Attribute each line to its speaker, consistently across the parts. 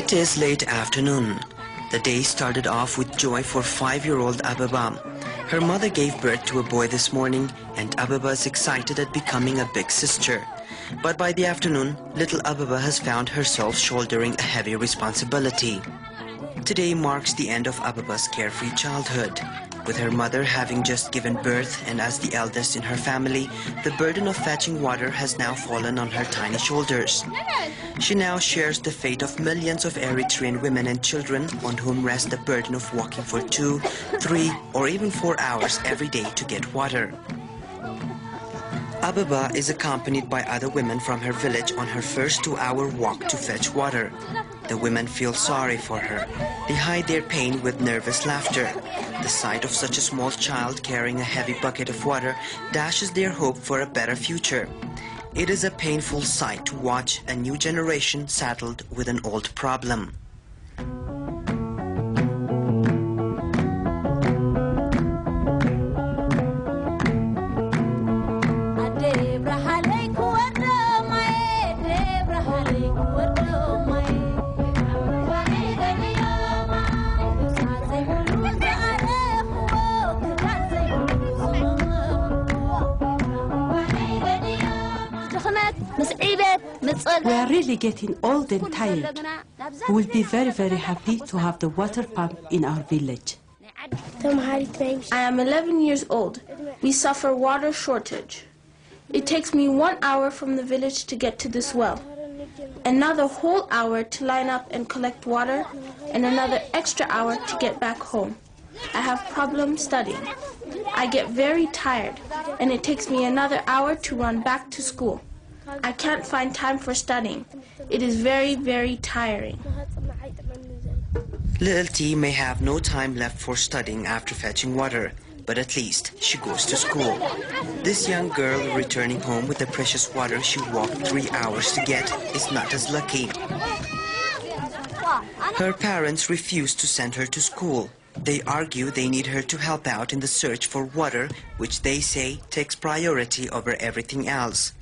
Speaker 1: It is late afternoon. The day started off with joy for 5-year-old Ababa. Her mother gave birth to a boy this morning, and Ababa is excited at becoming a big sister. But by the afternoon, little Ababa has found herself shouldering a heavy responsibility. Today marks the end of Ababa's carefree childhood. With her mother having just given birth and as the eldest in her family, the burden of fetching water has now fallen on her tiny shoulders. She now shares the fate of millions of Eritrean women and children on whom rests the burden of walking for 2, 3, or even 4 hours every day to get water. Ababa is accompanied by other women from her village on her first 2-hour walk to fetch water. The women feel sorry for her. They hide their pain with nervous laughter. The sight of such a small child carrying a heavy bucket of water dashes their hope for a better future. It is a painful sight to watch a new generation saddled with an old problem.
Speaker 2: We are really getting old and tired. We will be very, very happy to have the water pump in our village.
Speaker 3: I am 11 years old. We suffer water shortage. It takes me 1 hour from the village to get to this well, another whole hour to line up and collect water, and another extra hour to get back home. I have problems studying. I get very tired, and it takes me another hour to run back to school. I can't find time for studying. It is very, very tiring.
Speaker 1: Little T may have no time left for studying after fetching water, but at least she goes to school. This young girl returning home with the precious water she walked 3 hours to get is not as lucky. Her parents refuse to send her to school. They argue they need her to help out in the search for water, which they say takes priority over everything else.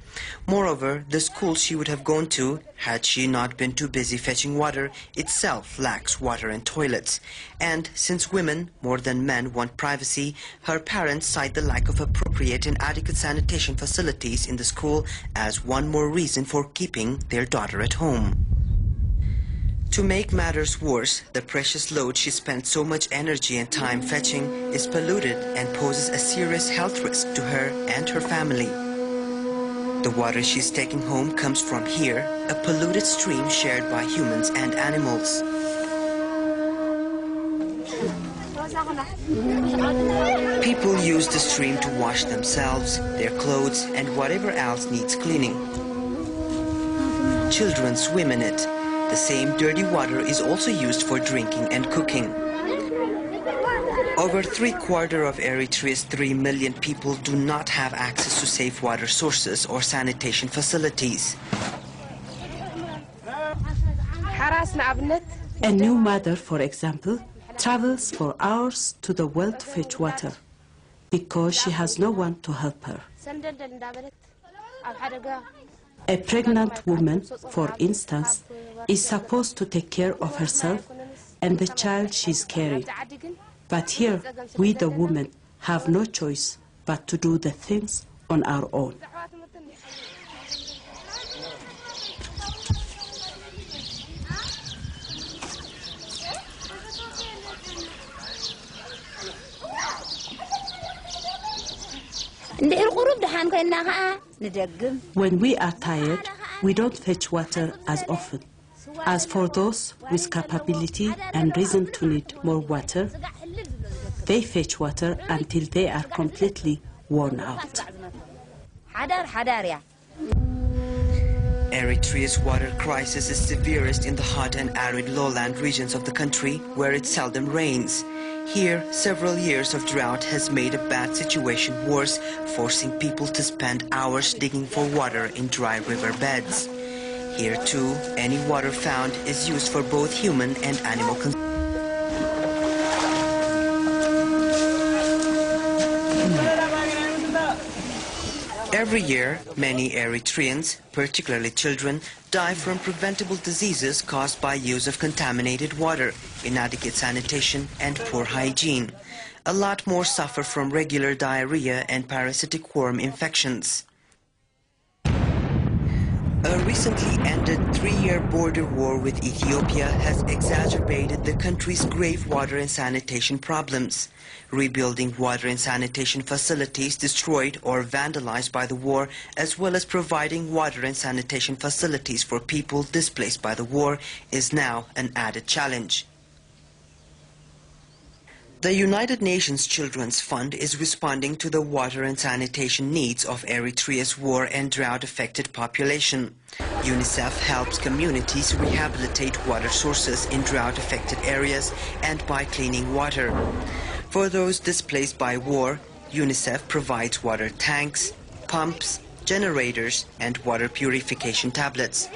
Speaker 1: Moreover, the school she would have gone to, had she not been too busy fetching water, itself lacks water and toilets. And since women, more than men, want privacy, her parents cite the lack of appropriate and adequate sanitation facilities in the school as one more reason for keeping their daughter at home. To make matters worse, the precious load she spent so much energy and time fetching is polluted and poses a serious health risk to her and her family. The water she's taking home comes from here, a polluted stream shared by humans and animals. People use the stream to wash themselves, their clothes, and whatever else needs cleaning. Children swim in it. The same dirty water is also used for drinking and cooking. Over 3/4 of Eritrea's 3 million people do not have access to safe water sources or sanitation facilities.
Speaker 2: A new mother, for example, travels for hours to the well to fetch water because she has no one to help her. A pregnant woman, for instance, is supposed to take care of herself and the child she's carrying. But here, we the women have no choice but to do the things on our own. When we are tired, we don't fetch water as often. As for those with capability and reason to need more water, they fetch water until they are completely worn out.
Speaker 1: Eritrea's water crisis is severest in the hot and arid lowland regions of the country, where it seldom rains. Here, several years of drought has made a bad situation worse, forcing people to spend hours digging for water in dry river beds. Here, too, any water found is used for both human and animal consumption. Every year, many Eritreans, particularly children, die from preventable diseases caused by use of contaminated water, inadequate sanitation, and poor hygiene. A lot more suffer from regular diarrhea and parasitic worm infections. A recently ended 3-year border war with Ethiopia has exacerbated the country's grave water and sanitation problems. Rebuilding water and sanitation facilities destroyed or vandalized by the war, as well as providing water and sanitation facilities for people displaced by the war, is now an added challenge. The United Nations Children's Fund is responding to the water and sanitation needs of Eritrea's war and drought-affected population. UNICEF helps communities rehabilitate water sources in drought-affected areas and by cleaning water. For those displaced by war, UNICEF provides water tanks, pumps, generators, and water purification tablets.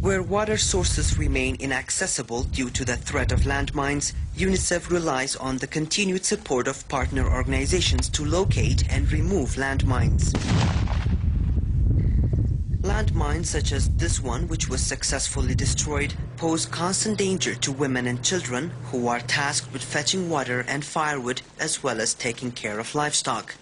Speaker 1: Where water sources remain inaccessible due to the threat of landmines, UNICEF relies on the continued support of partner organizations to locate and remove landmines. Landmines such as this one, which was successfully destroyed, pose constant danger to women and children who are tasked with fetching water and firewood as well as taking care of livestock.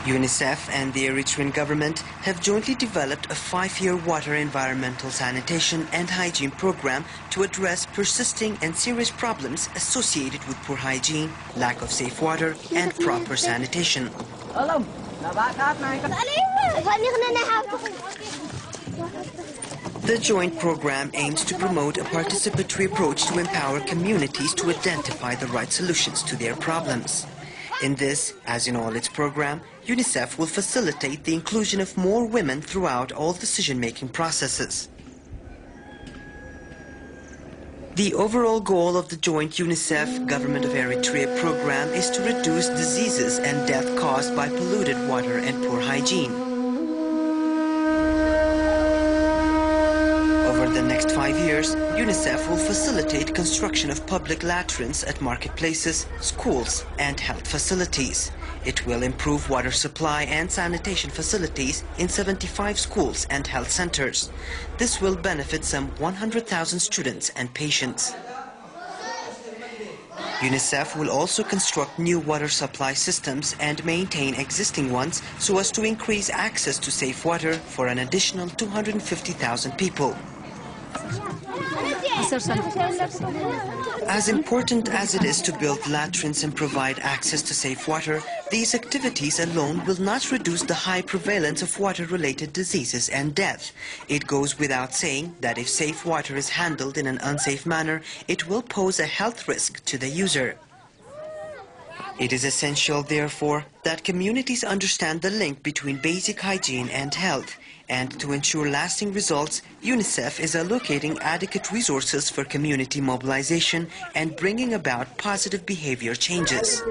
Speaker 1: UNICEF and the Eritrean government have jointly developed a 5-year water, environmental sanitation and hygiene program to address persisting and serious problems associated with poor hygiene, lack of safe water, and proper sanitation. The joint program aims to promote a participatory approach to empower communities to identify the right solutions to their problems. In this, as in all its program, UNICEF will facilitate the inclusion of more women throughout all decision-making processes. The overall goal of the joint UNICEF Government of Eritrea program is to reduce diseases and death caused by polluted water and poor hygiene. Over the next 5 years, UNICEF will facilitate construction of public latrines at marketplaces, schools, and health facilities. It will improve water supply and sanitation facilities in 75 schools and health centers. This will benefit some 100,000 students and patients. UNICEF will also construct new water supply systems and maintain existing ones so as to increase access to safe water for an additional 250,000 people. As important as it is to build latrines and provide access to safe water, these activities alone will not reduce the high prevalence of water-related diseases and death. It goes without saying that if safe water is handled in an unsafe manner, it will pose a health risk to the user. It is essential, therefore, that communities understand the link between basic hygiene and health. And to ensure lasting results, UNICEF is allocating adequate resources for community mobilization and bringing about positive behavior changes.